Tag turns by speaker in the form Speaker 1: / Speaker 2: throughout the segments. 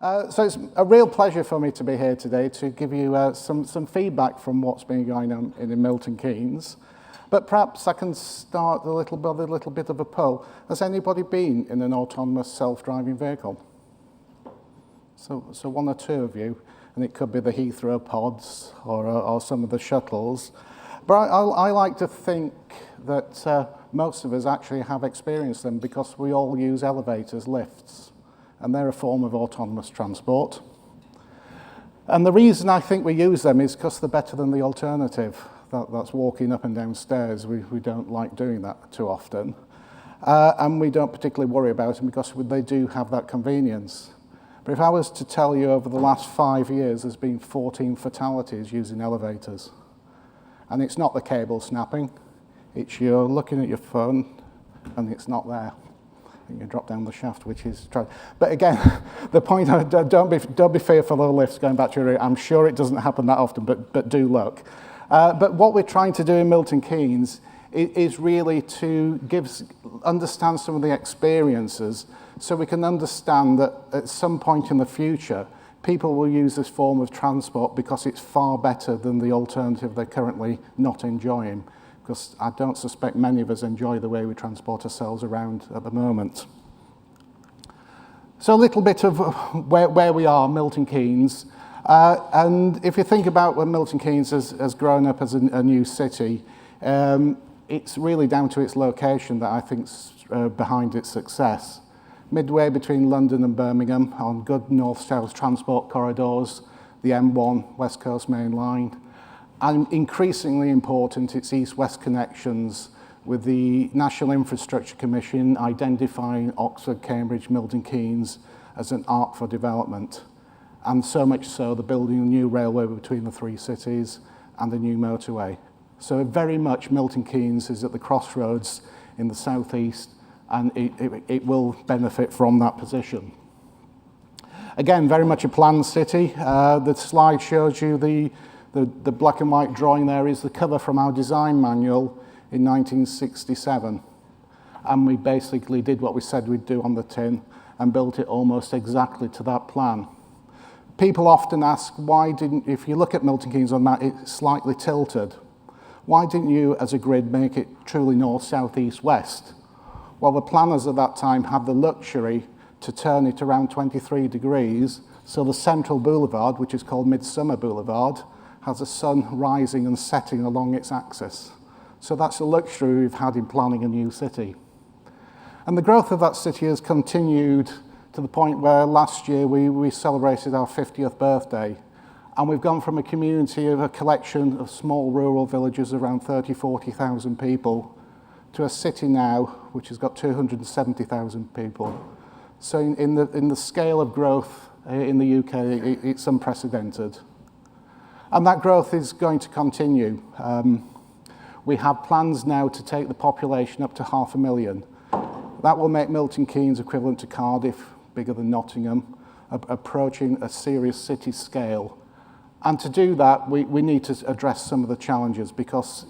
Speaker 1: So it's a real pleasure for me to be here today to give you some feedback from what's been going on in Milton Keynes. But perhaps I can start a little bit of a poll. Has anybody been in an autonomous self-driving vehicle? So one or two of you, and it could be the Heathrow pods or some of the shuttles. But I like to think that most of us actually have experienced them because we all use elevators, lifts, and they're a form of autonomous transport. And the reason I think we use them is because they're better than the alternative. That's walking up and down stairs. We don't like doing that too often. And we don't particularly worry about them because they do have that convenience. But if I was to tell you over the last 5 years, there's been 14 fatalities using elevators. And it's not the cable snapping. It's you're looking at your phone and it's not there. You drop down the shaft, which is trying. But again, the point, don't be fearful of lifts going back to your route. I'm sure it doesn't happen that often, but do look. But what we're trying to do in Milton Keynes is really to understand some of the experiences so we can understand that at some point in the future, people will use this form of transport because it's far better than the alternative they're currently not enjoying. Because I don't suspect many of us enjoy the way we transport ourselves around at the moment. So a little bit of where we are, Milton Keynes. And if you think about when Milton Keynes has grown up as a new city, it's really down to its location that I think's behind its success. Midway between London and Birmingham on good north-south transport corridors, the M1, West Coast Main Line, and increasingly important, its east-west connections with the National Infrastructure Commission identifying Oxford, Cambridge, Milton Keynes as an arc for development. And so much so, they're building a new railway between the three cities and a new motorway. So very much Milton Keynes is at the crossroads in the southeast, and it will benefit from that position. Again, very much a planned city. The slide shows you the black and white drawing there is the cover from our design manual in 1967. And we basically did what we said we'd do on the tin and built it almost exactly to that plan. People often ask, if you look at Milton Keynes on that, it's slightly tilted. Why didn't you, as a grid, make it truly north, south, east, west? Well, the planners at that time had the luxury to turn it around 23 degrees, so the central boulevard, which is called Midsummer Boulevard, has the sun rising and setting along its axis. So that's a luxury we've had in planning a new city. And the growth of that city has continued to the point where last year we celebrated our 50th birthday. And we've gone from a community of a collection of small rural villages, around 40,000 people, to a city now which has got 270,000 people. So in the scale of growth in the UK, it's unprecedented. And that growth is going to continue. We have plans now to take the population up to 500,000. That will make Milton Keynes equivalent to Cardiff, bigger than Nottingham, approaching a serious city scale. And to do that, we need to address some of the challenges because,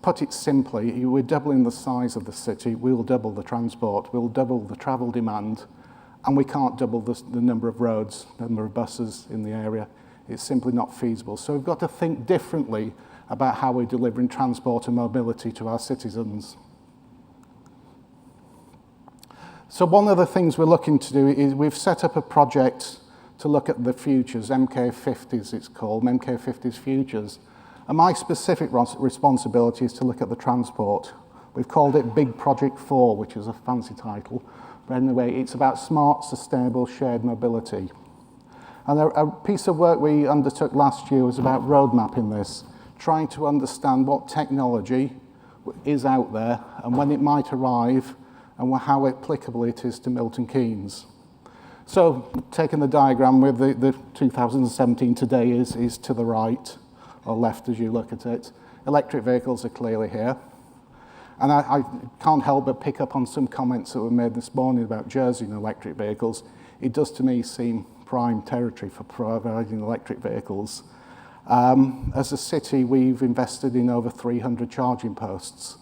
Speaker 1: put it simply, we're doubling the size of the city, we'll double the transport, we'll double the travel demand, and we can't double the number of roads, number of buses in the area. It's simply not feasible. So we've got to think differently about how we're delivering transport and mobility to our citizens. So one of the things we're looking to do is we've set up a project to look at the futures, MK50s it's called, MK50s Futures. And my specific responsibility is to look at the transport. We've called it Big Project 4, which is a fancy title. But anyway, it's about smart, sustainable, shared mobility. And a piece of work we undertook last year was about road mapping this, trying to understand what technology is out there and when it might arrive and how applicable it is to Milton Keynes. So taking the diagram with the 2017 today is to the right, or left as you look at it. Electric vehicles are clearly here. And I can't help but pick up on some comments that were made this morning about Jersey and electric vehicles. It does to me seem prime territory for providing electric vehicles. As a city, we've invested in over 300 charging posts.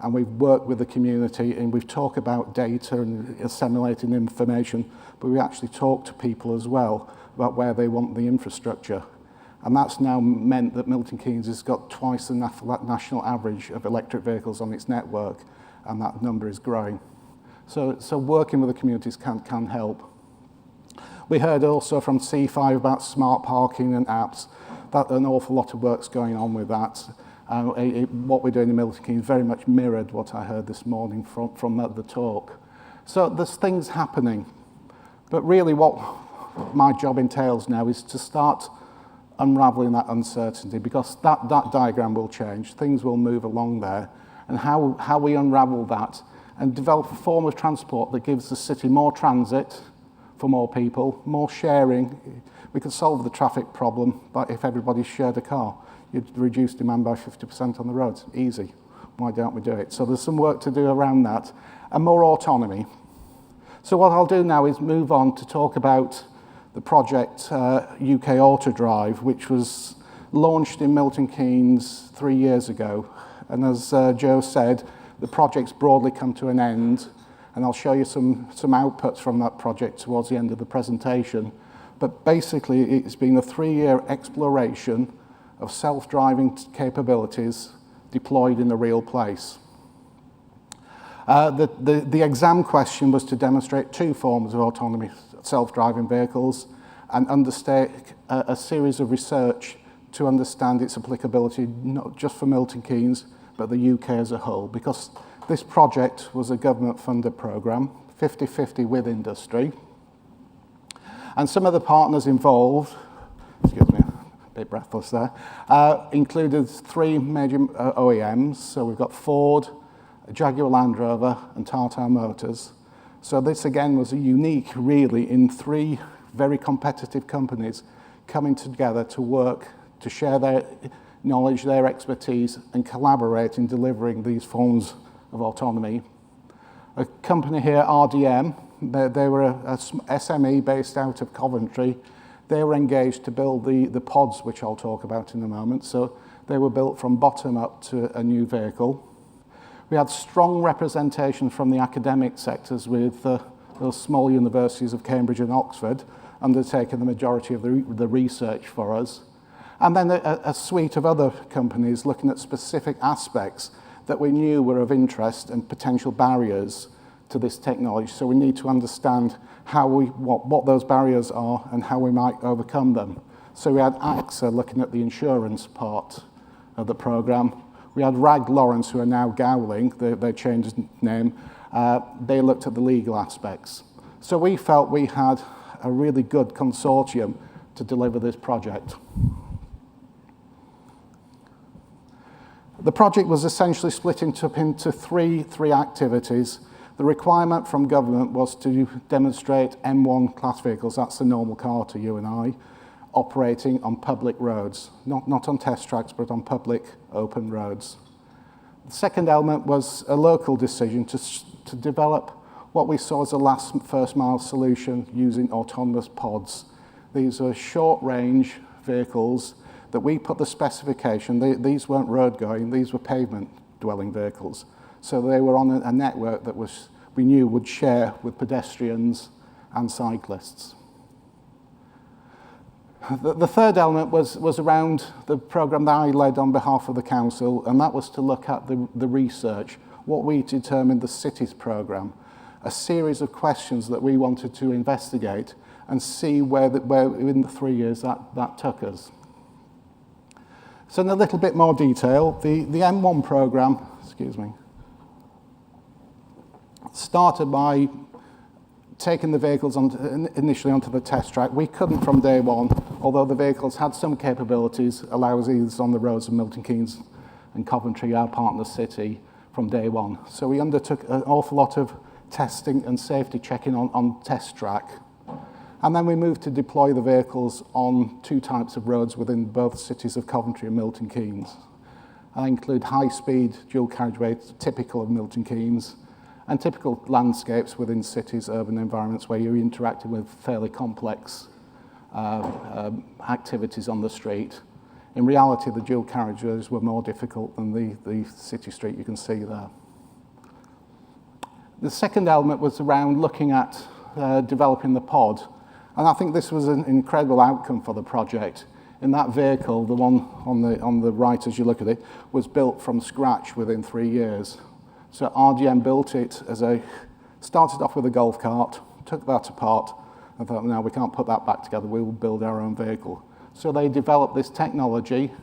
Speaker 1: and we've worked with the community, and we've talked about data and assimilating information, but we actually talk to people as well about where they want the infrastructure. And that's now meant that Milton Keynes has got twice the national average of electric vehicles on its network, and that number is growing. So working with the communities can help. We heard also from C5 about smart parking and apps. That an awful lot of work's going on with that. What we're doing in Milton Keynes very much mirrored what I heard this morning from the talk. So there's things happening. But really what my job entails now is to start unraveling that uncertainty, because that diagram will change. Things will move along there. And how we unravel that and develop a form of transport that gives the city more transit for more people, more sharing. We could solve the traffic problem if everybody shared a car. You'd reduce demand by 50% on the roads. Easy. Why don't we do it? So there's some work to do around that. And more autonomy. So what I'll do now is move on to talk about the project UK Autodrive, which was launched in Milton Keynes 3 years ago. And as Joe said, the project's broadly come to an end, and I'll show you some outputs from that project towards the end of the presentation. But basically, it's been a 3-year exploration of self-driving capabilities deployed in a real place. The exam question was to demonstrate 2 forms of autonomous self-driving vehicles and undertake a series of research to understand its applicability, not just for Milton Keynes, but the UK as a whole, because this project was a government-funded programme, 50-50 with industry. And some of the partners involved, excuse me, a bit breathless there, included 3 major OEMs. So we've got Ford, Jaguar Land Rover, and Tata Motors. So this again was unique, really, in 3 very competitive companies coming together to work, to share their knowledge, their expertise, and collaborate in delivering these forms of autonomy. A company here, RDM, they were a SME based out of Coventry. They were engaged to build the pods, which I'll talk about in a moment. So they were built from bottom up to a new vehicle. We had strong representation from the academic sectors, with those small universities of Cambridge and Oxford undertaking the majority of the research for us. And then a suite of other companies looking at specific aspects that we knew were of interest and potential barriers to this technology. So we need to understand what those barriers are and how we might overcome them. So we had AXA looking at the insurance part of the programme. We had Rag Lawrence, who are now Gowling, they changed name. They looked at the legal aspects. So we felt we had a really good consortium to deliver this project. The project was essentially split into three activities. The requirement from government was to demonstrate M1 class vehicles, that's the normal car to you and I, operating on public roads, not on test tracks, but on public open roads. The second element was a local decision to develop what we saw as a first mile solution using autonomous pods. These are short range vehicles that we put the specification, these weren't road going, these were pavement dwelling vehicles. So they were on a network that we knew would share with pedestrians and cyclists. The third element was around the programme that I led on behalf of the council, and that was to look at the research, what we determined the cities programme, a series of questions that we wanted to investigate and see where in the 3 years that took us. So in a little bit more detail, the M1 programme, started by taking the vehicles initially onto the test track. We couldn't from day one, although the vehicles had some capabilities, allow us ease on the roads of Milton Keynes and Coventry, our partner city, from day one. So we undertook an awful lot of testing and safety checking on test track. And then we moved to deploy the vehicles on 2 types of roads within both cities of Coventry and Milton Keynes. I include high-speed dual carriageways, typical of Milton Keynes, and typical landscapes within cities, urban environments where you're interacting with fairly complex activities on the street. In reality, the dual carriageways were more difficult than the city street you can see there. The second element was around looking at developing the pod. And I think this was an incredible outcome for the project. In that vehicle, the one on the right as you look at it, was built from scratch within 3 years. So RGM built it started off with a golf cart, took that apart, and thought, no, we can't put that back together, we will build our own vehicle. So they developed this technology,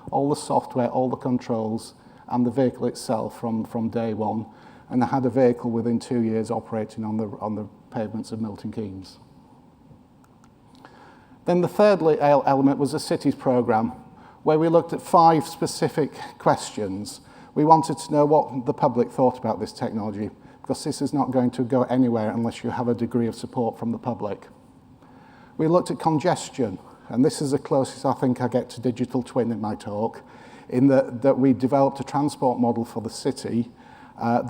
Speaker 1: all the software, all the controls, and the vehicle itself from day one, and they had a vehicle within 2 years operating on the pavements of Milton Keynes. Then the third element was a cities programme, where we looked at 5 specific questions. We wanted to know what the public thought about this technology, because this is not going to go anywhere unless you have a degree of support from the public. We looked at congestion, and this is the closest I think I get to digital twin in my talk, in that we developed a transport model for the city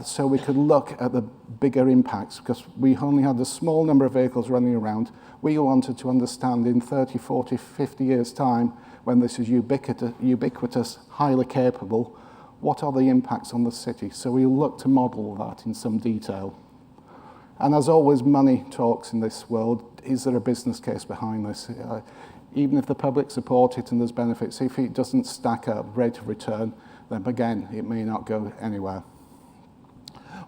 Speaker 1: so we could look at the bigger impacts, because we only had a small number of vehicles running around. We wanted to understand in 30, 40, 50 years' time, when this is ubiquitous, highly capable, what are the impacts on the city? So we looked to model that in some detail. And as always, money talks in this world. Is there a business case behind this? Even if the public support it and there's benefits, if it doesn't stack up rate of return, then again, it may not go anywhere.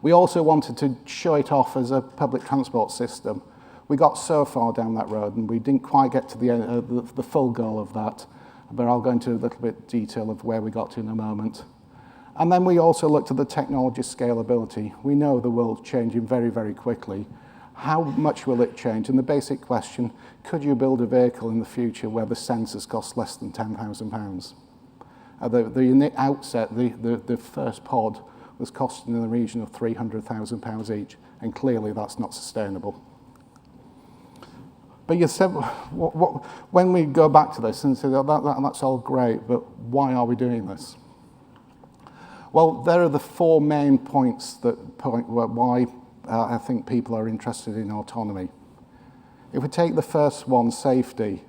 Speaker 1: We also wanted to show it off as a public transport system. We got so far down that road and we didn't quite get to the full goal of that, but I'll go into a little bit detail of where we got to in a moment. And then we also looked at the technology scalability. We know the world's changing very, very quickly. How much will it change? And the basic question, could you build a vehicle in the future where the sensors cost less than £10,000? At the outset, the first pod was costing in the region of £300,000 each, and clearly that's not sustainable. But you said, when we go back to this and say, oh, that's all great, but why are we doing this? Well, there are the 4 main points that point why I think people are interested in autonomy. If we take the first one, safety,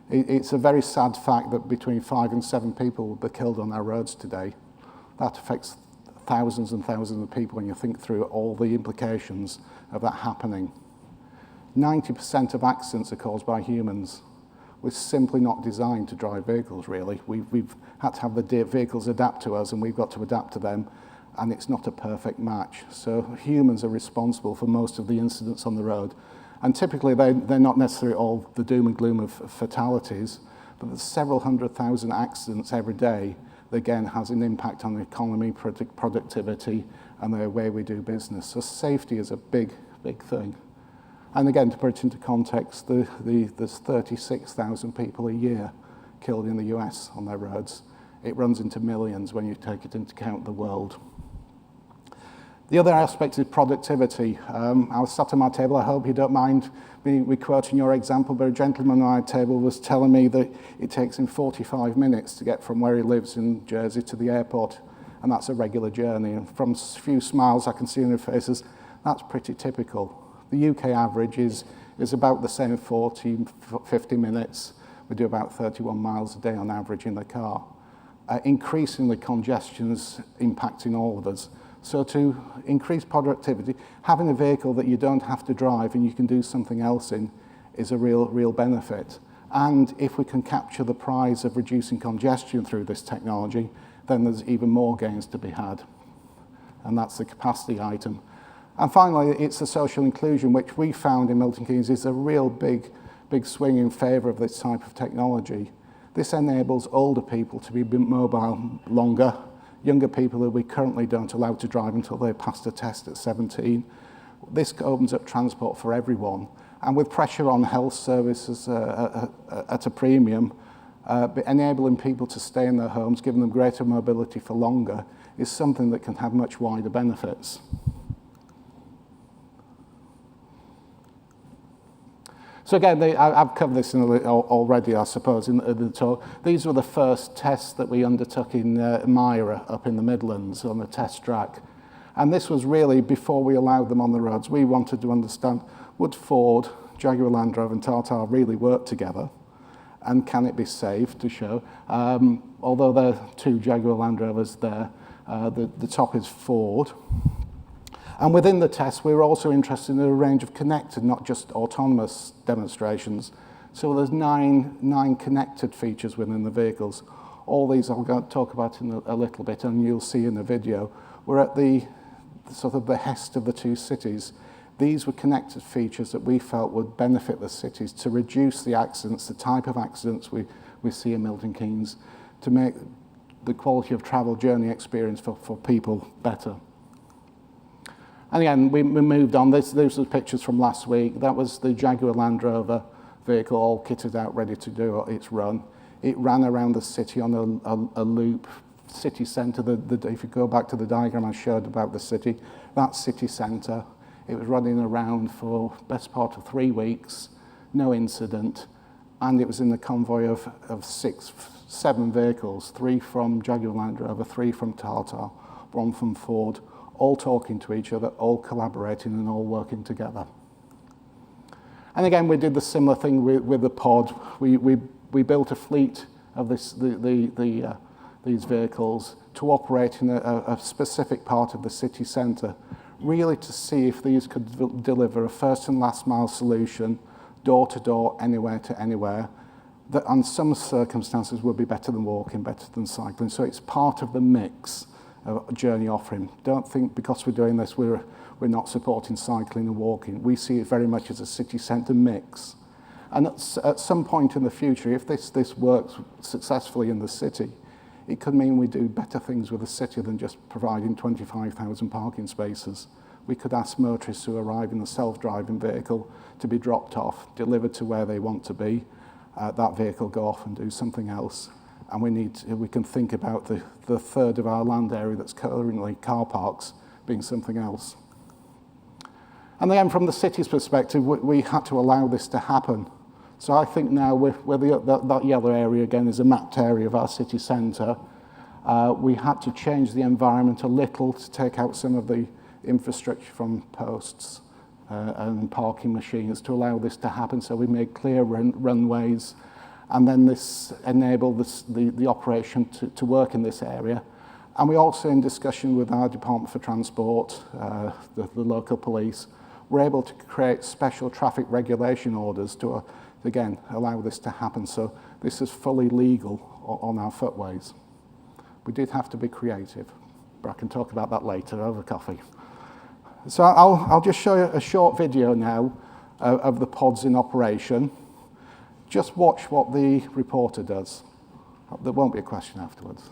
Speaker 1: it's a very sad fact that between 5 and 7 people will be killed on our roads today. That affects thousands and thousands of people when you think through all the implications of that happening. 90% of accidents are caused by humans. We're simply not designed to drive vehicles, really. We've had to have the vehicles adapt to us, and we've got to adapt to them, and it's not a perfect match. So humans are responsible for most of the incidents on the road, and typically they're not necessarily all the doom and gloom of fatalities, but there's several 100,000 accidents every day that, again, has an impact on the economy, productivity, and the way we do business. So safety is a big, big thing. And again, to put it into context, there's 36,000 people a year killed in the US on their roads. It runs into millions when you take it into account the world. The other aspect is productivity. I was sat at my table, I hope you don't mind me quoting your example, but a gentleman at my table was telling me that it takes him 45 minutes to get from where he lives in Jersey to the airport, and that's a regular journey. And from a few smiles I can see on their faces, that's pretty typical. The UK average is about the same, 40, 50 minutes. We do about 31 miles a day on average in the car. Increasingly, congestion's impacting all of us. So to increase productivity, having a vehicle that you don't have to drive and you can do something else in is a real benefit. And if we can capture the prize of reducing congestion through this technology, then there's even more gains to be had. And that's the capacity item. And finally, it's the social inclusion, which we found in Milton Keynes is a real big swing in favour of this type of technology. This enables older people to be mobile longer, younger people who we currently don't allow to drive until they pass a test at 17. This opens up transport for everyone. And with pressure on health services at a premium, enabling people to stay in their homes, giving them greater mobility for longer, is something that can have much wider benefits. So again, I've covered this already, I suppose, in the talk. These were the first tests that we undertook in Myra, up in the Midlands, on a test track. And this was really before we allowed them on the roads. We wanted to understand, would Ford, Jaguar Land Rover and Tata really work together? And can it be safe to show? Although there are 2 Jaguar Land Rovers there, the top is Ford. And within the test, we were also interested in a range of connected, not just autonomous demonstrations. So there's nine connected features within the vehicles. All these I'll go talk about in a little bit, and you'll see in the video. We're at the sort of behest of the two cities. These were connected features that we felt would benefit the cities to reduce the accidents, the type of accidents we see in Milton Keynes, to make the quality of travel journey experience for people better. And again, we moved on. Those are pictures from last week. That was the Jaguar Land Rover vehicle, all kitted out, ready to do its run. It ran around the city on a loop, city centre. If you go back to the diagram I showed about the city, that city centre, it was running around for best part of 3 weeks, no incident, and it was in the convoy of 7 vehicles, 3 from Jaguar Land Rover, 3 from Tata, 1 from Ford, all talking to each other, all collaborating and all working together. And again, we did the similar thing with the pod. We built a fleet of these vehicles to operate in a specific part of the city centre, really to see if these could deliver a first and last mile solution, door to door, anywhere to anywhere, that on some circumstances would be better than walking, better than cycling. So it's part of the mix of journey offering. Don't think because we're doing this we're not supporting cycling and walking. We see it very much as a city centre mix. And at some point in the future, if this works successfully in the city, it could mean we do better things with the city than just providing 25,000 parking spaces. We could ask motorists who arrive in a self-driving vehicle to be dropped off, delivered to where they want to be, that vehicle go off and do something else. And we can think about the third of our land area that's currently car parks being something else. And then from the city's perspective, we had to allow this to happen. So I think now that yellow area again is a mapped area of our city centre, we had to change the environment a little to take out some of the infrastructure from posts and parking machines to allow this to happen. So we made clear runways, and then this enabled the operation to work in this area. And we also, in discussion with our Department for Transport, the local police, were able to create special traffic regulation orders to, again, allow this to happen. So this is fully legal on our footways. We did have to be creative, but I can talk about that later over coffee. So I'll just show you a short video now of the pods in operation. Just watch what the reporter does. There won't be a question afterwards.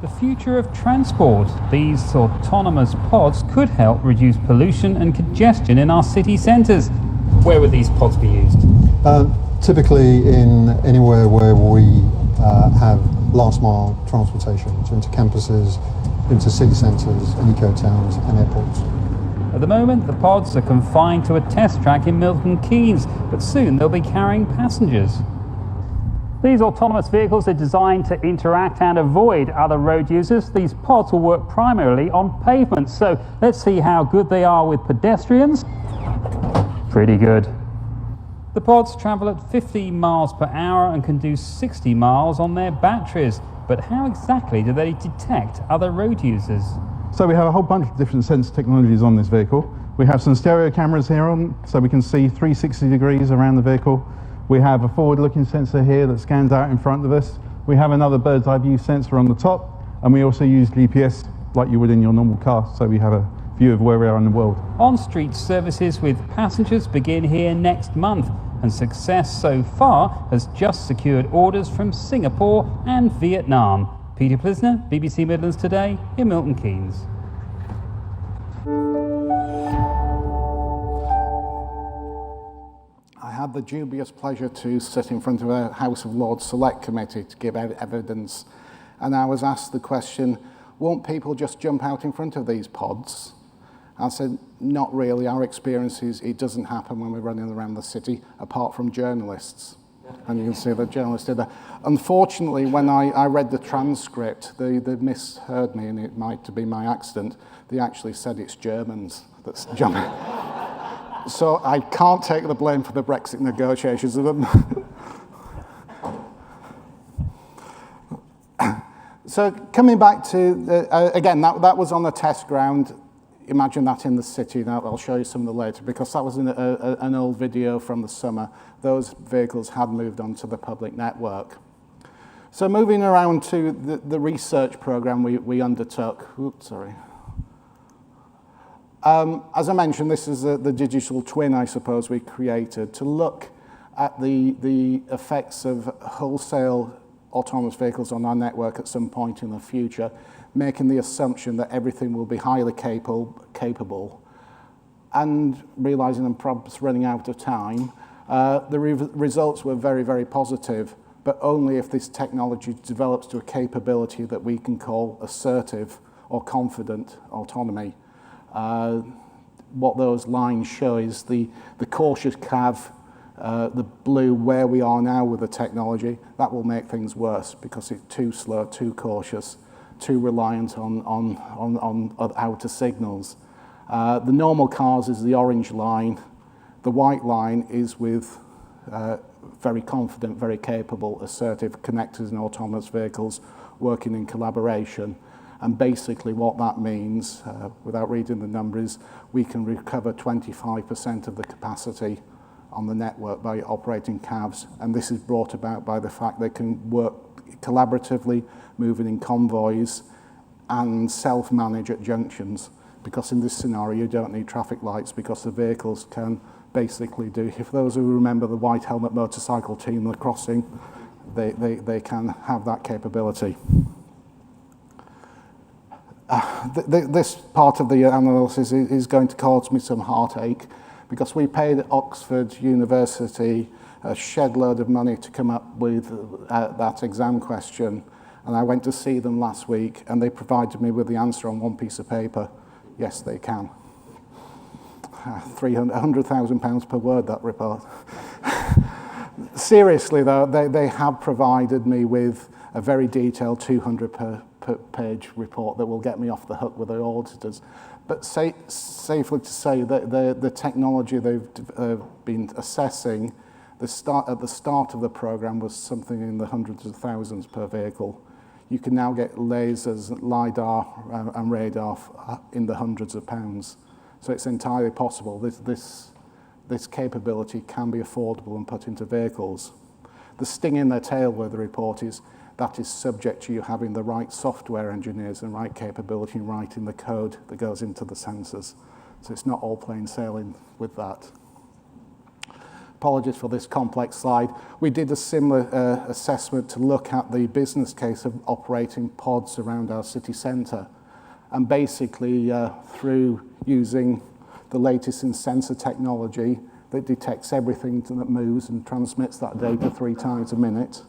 Speaker 2: The future of transport. These autonomous pods could help reduce pollution and congestion in our city centres. Where would these pods be used?
Speaker 3: Typically in anywhere where we have last mile transportation, so into campuses, into city centres, and eco-towns and airports.
Speaker 2: At the moment, the pods are confined to a test track in Milton Keynes, but soon they'll be carrying passengers. These autonomous vehicles are designed to interact and avoid other road users. These pods will work primarily on pavements, so let's see how good they are with pedestrians. Pretty good. The pods travel at 50 miles per hour and can do 60 miles on their batteries. But how exactly do they detect other road users?
Speaker 4: So we have a whole bunch of different sensor technologies on this vehicle. We have some stereo cameras here on, so we can see 360 degrees around the vehicle. We have a forward-looking sensor here that scans out in front of us. We have another bird's eye view sensor on the top, and we also use GPS like you would in your normal car, so we have a view of where we are in the world.
Speaker 2: On-street services with passengers begin here next month, and success so far has just secured orders from Singapore and Vietnam. Peter Plisner, BBC Midlands Today in Milton Keynes.
Speaker 1: I had the dubious pleasure to sit in front of a House of Lords Select Committee to give evidence, and I was asked the question, won't people just jump out in front of these pods? I said, not really. Our experience is it doesn't happen when we're running around the city, apart from journalists. And you can see the journalists did that. Unfortunately, when I read the transcript, they misheard me, and it might be my accent. They actually said it's Germans that's jumping. So I can't take the blame for the Brexit negotiations of them. So coming back to, again, that was on the test ground. Imagine that in the city. Now I'll show you some of the later, because that was an old video from the summer. Those vehicles had moved onto the public network. So moving around to the research program we undertook. Oops, sorry. As I mentioned, this is the digital twin, I suppose, we created to look at the effects of wholesale autonomous vehicles on our network at some point in the future, making the assumption that everything will be highly capable, and realizing I'm probably running out of time. The results were very, very positive, but only if this technology develops to a capability that we can call assertive or confident autonomy. What those lines show is the cautious CAV, the blue, where we are now with the technology. That will make things worse because it's too slow, too cautious, too reliant on outer signals. The normal cars is the orange line. The white line is with very confident, very capable, assertive connectors and autonomous vehicles working in collaboration. And basically what that means, without reading the numbers, we can recover 25% of the capacity on the network by operating CAVs. And this is brought about by the fact they can work collaboratively, moving in convoys, and self-manage at junctions. Because in this scenario, you don't need traffic lights, because the vehicles can basically do, if those who remember the white helmet motorcycle team, the crossing, they can have that capability. This part of the analysis is going to cause me some heartache, because we paid Oxford University a shed load of money to come up with that exam question, and I went to see them last week, and they provided me with the answer on one piece of paper. Yes, they can. £100,000 per word, that report. Seriously though, they have provided me with a very detailed 200 per page report that will get me off the hook with the auditors. But safely to say that the technology they've been assessing, at the start of the program was something in the hundreds of thousands per vehicle. You can now get lasers, LiDAR and radar in the hundreds of pounds. So it's entirely possible this capability can be affordable and put into vehicles. The sting in their tail with the report is that is subject to you having the right software engineers and right capability and writing the code that goes into the sensors. So it's not all plain sailing with that. Apologies for this complex slide. We did a similar assessment to look at the business case of operating pods around our city centre. And basically, through using the latest in sensor technology that detects everything that moves and transmits that data 3 times a minute,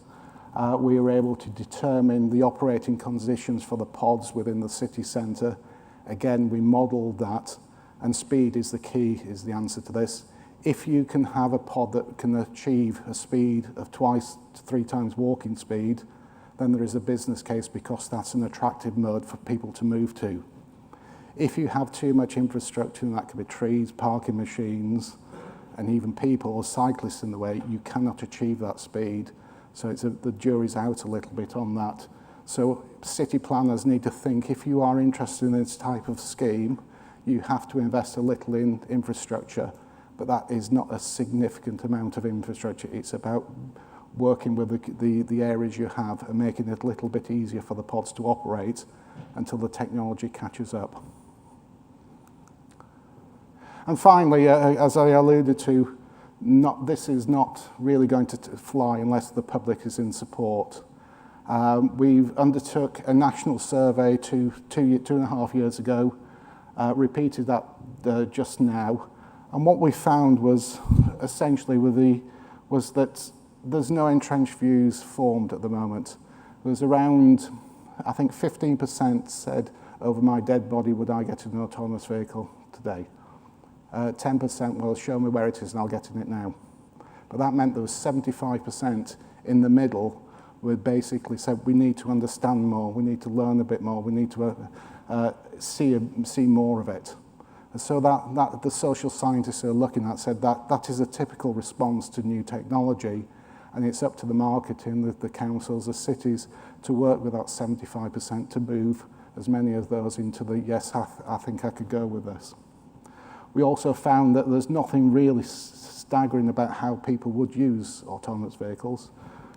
Speaker 1: we were able to determine the operating conditions for the pods within the city centre. Again, we modelled that, and speed is the key, is the answer to this. If you can have a pod that can achieve a speed of 2 to 3 times walking speed, then there is a business case, because that's an attractive mode for people to move to. If you have too much infrastructure, and that could be trees, parking machines, and even people or cyclists in the way, you cannot achieve that speed. So the jury's out a little bit on that. So city planners need to think, if you are interested in this type of scheme, you have to invest a little in infrastructure, but that is not a significant amount of infrastructure. It's about working with the areas you have and making it a little bit easier for the pods to operate until the technology catches up. And finally, as I alluded to, this is not really going to fly unless the public is in support. We've undertook a national survey 2.5 years ago, repeated that just now, and what we found was essentially was that there's no entrenched views formed at the moment. There's around, I think 15% said, over my dead body would I get in an autonomous vehicle today. 10%, well, show me where it is and I'll get in it now. But that meant there was 75% in the middle who basically said we need to understand more, we need to learn a bit more, we need to see more of it. And so that the social scientists are looking at said that is a typical response to new technology, And it's up to the marketing, the councils, the cities to work with that 75% to move as many of those into the, yes, I think I could go with this. We also found that there's nothing really staggering about how people would use autonomous vehicles.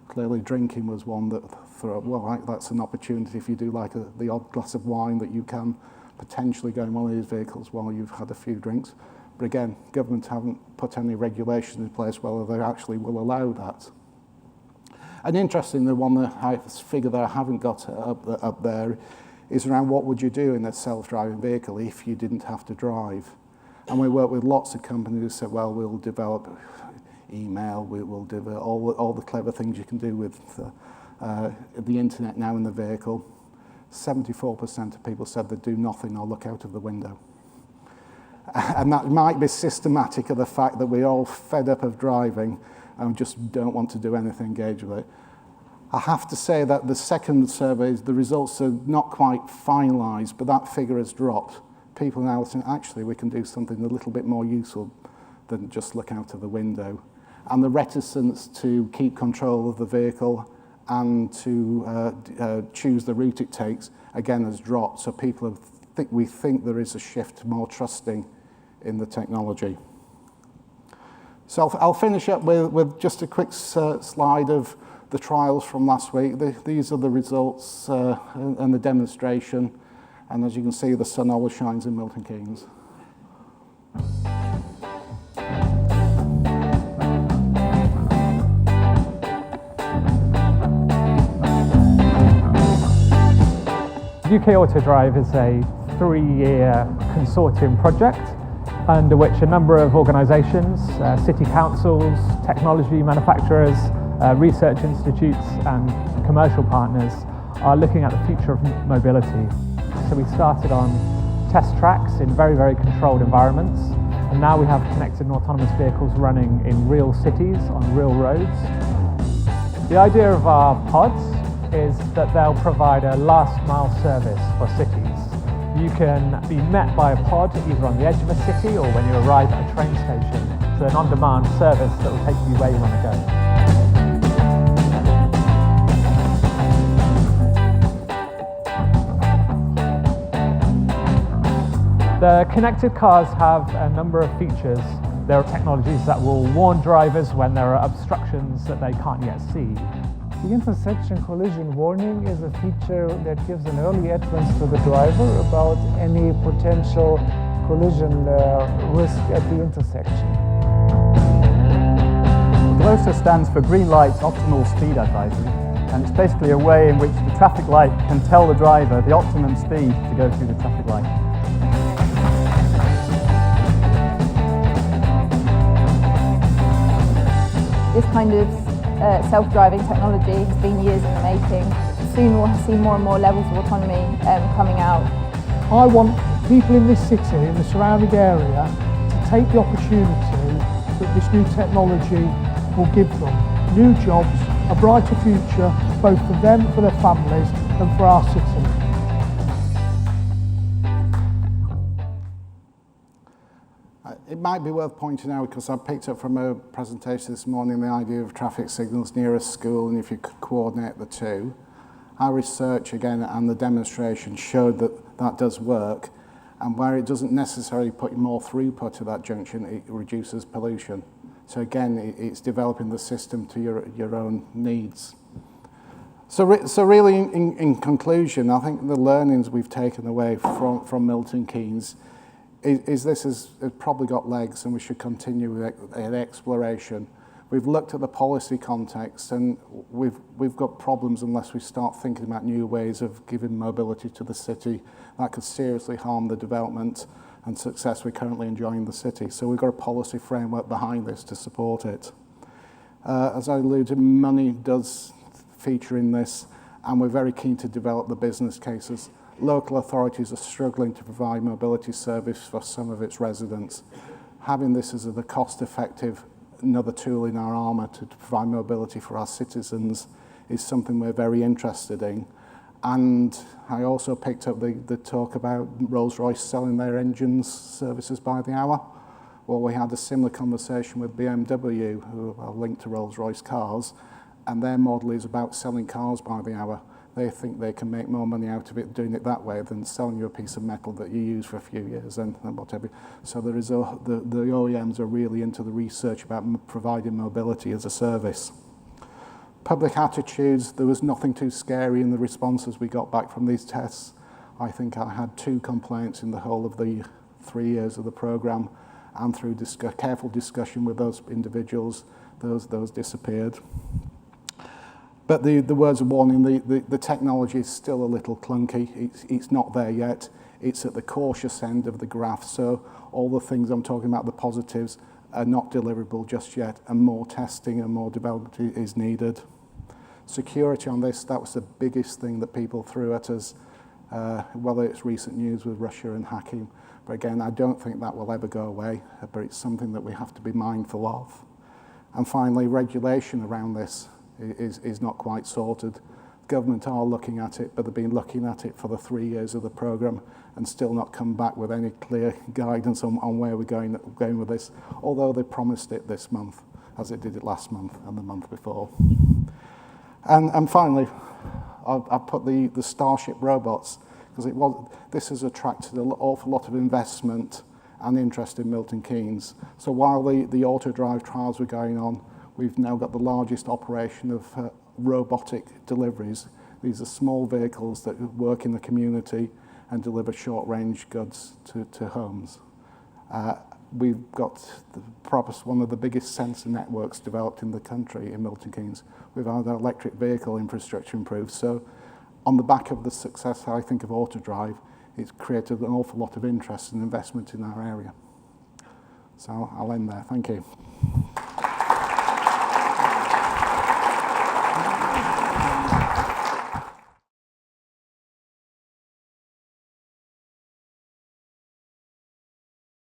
Speaker 1: Clearly drinking was one that, well, that's an opportunity if you do like the odd glass of wine that you can potentially go in one of these vehicles while you've had a few drinks. But again, government haven't put any regulations in place whether they actually will allow that. And interesting, the one figure that I haven't got up there is around what would you do in a self-driving vehicle if you didn't have to drive. And we work with lots of companies who said, well, we'll develop email, we'll develop all the clever things you can do with the internet now in the vehicle. 74% of people said they'd do nothing or look out of the window. And that might be systematic of the fact that we're all fed up of driving and just don't want to do anything engaged with it. I have to say that the second survey, the results are not quite finalised, but that figure has dropped. People now saying, actually, we can do something a little bit more useful than just look out of the window. And the reticence to keep control of the vehicle and to choose the route it takes, again, has dropped. So we think there is a shift to more trusting in the technology. So I'll finish up with just a quick slide of the trials from last week. These are the results and the demonstration. And as you can see, the sun always shines in Milton Keynes.
Speaker 5: UK Autodrive is a 3-year consortium project under which a number of organisations, city councils, technology manufacturers, research institutes and commercial partners are looking at the future of mobility. So we started on test tracks in very, very controlled environments, and now we have connected and autonomous vehicles running in real cities on real roads. The idea of our pods is that they'll provide a last mile service for cities. You can be met by a pod either on the edge of a city or when you arrive at a train station. So an on-demand service that will take you where you want to go. The connected cars have a number of features. There are technologies that will warn drivers when there are obstructions that they can't yet see.
Speaker 6: The intersection collision warning is a feature that gives an early advance to the driver about any potential collision risk at the intersection.
Speaker 7: GLOSA stands for Green Light Optimal Speed Advisory, and it's basically a way in which the traffic light can tell the driver the optimum speed to go through the traffic light.
Speaker 8: This kind of self-driving technology has been years in the making. Soon we'll see more and more levels of autonomy coming out.
Speaker 6: I want people in this city, in the surrounding area, to take the opportunity that this new technology will give them. New jobs, a brighter future, both for them, for their families, and for our city.
Speaker 1: It might be worth pointing out, because I picked up from a presentation this morning the idea of traffic signals near a school and if you could coordinate the two. Our research again and the demonstration showed that that does work, and where it doesn't necessarily put more throughput to that junction, it reduces pollution. So again, it's developing the system to your own needs. So really in conclusion, I think the learnings we've taken away from Milton Keynes is this has probably got legs and we should continue with exploration. We've looked at the policy context and we've got problems unless we start thinking about new ways of giving mobility to the city that could seriously harm the development and success we're currently enjoying in the city. So we've got a policy framework behind this to support it. As I alluded, money does feature in this, and we're very keen to develop the business cases. Local authorities are struggling to provide mobility service for some of its residents. Having this as a cost-effective, another tool in our armour to provide mobility for our citizens is something we're very interested in. And I also picked up the talk about Rolls-Royce selling their engines services by the hour. Well, we had a similar conversation with BMW, who are linked to Rolls-Royce cars, and their model is about selling cars by the hour. They think they can make more money out of it doing it that way than selling you a piece of metal that you use for a few years and whatever. So there is the OEMs are really into the research about providing mobility as a service. Public attitudes, there was nothing too scary in the responses we got back from these tests. I think I had 2 complaints in the whole of the 3 years of the programme, and through careful discussion with those individuals, those disappeared. But the words of warning, the technology is still a little clunky. It's not there yet. It's at the cautious end of the graph. So all the things I'm talking about, the positives, are not deliverable just yet, and more testing and more development is needed. Security on this, that was the biggest thing that people threw at us, whether it's recent news with Russia and hacking. But again, I don't think that will ever go away, but it's something that we have to be mindful of. And finally, regulation around this is not quite sorted. Government are looking at it, but they've been looking at it for the 3 years of the programme and still not come back with any clear guidance on where we're going with this, although they promised it this month, as it did it last month and the month before. And finally, I've put the Starship robots, because this has attracted an awful lot of investment and interest in Milton Keynes. So while the Autodrive trials were going on, we've now got the largest operation of robotic deliveries. These are small vehicles that work in the community and deliver short-range goods to homes. We've got one of the biggest sensor networks developed in the country in Milton Keynes. We've had our electric vehicle infrastructure improved. So on the back of the success, I think, of Autodrive, it's created an awful lot of interest and investment in our area. So I'll end there. Thank you.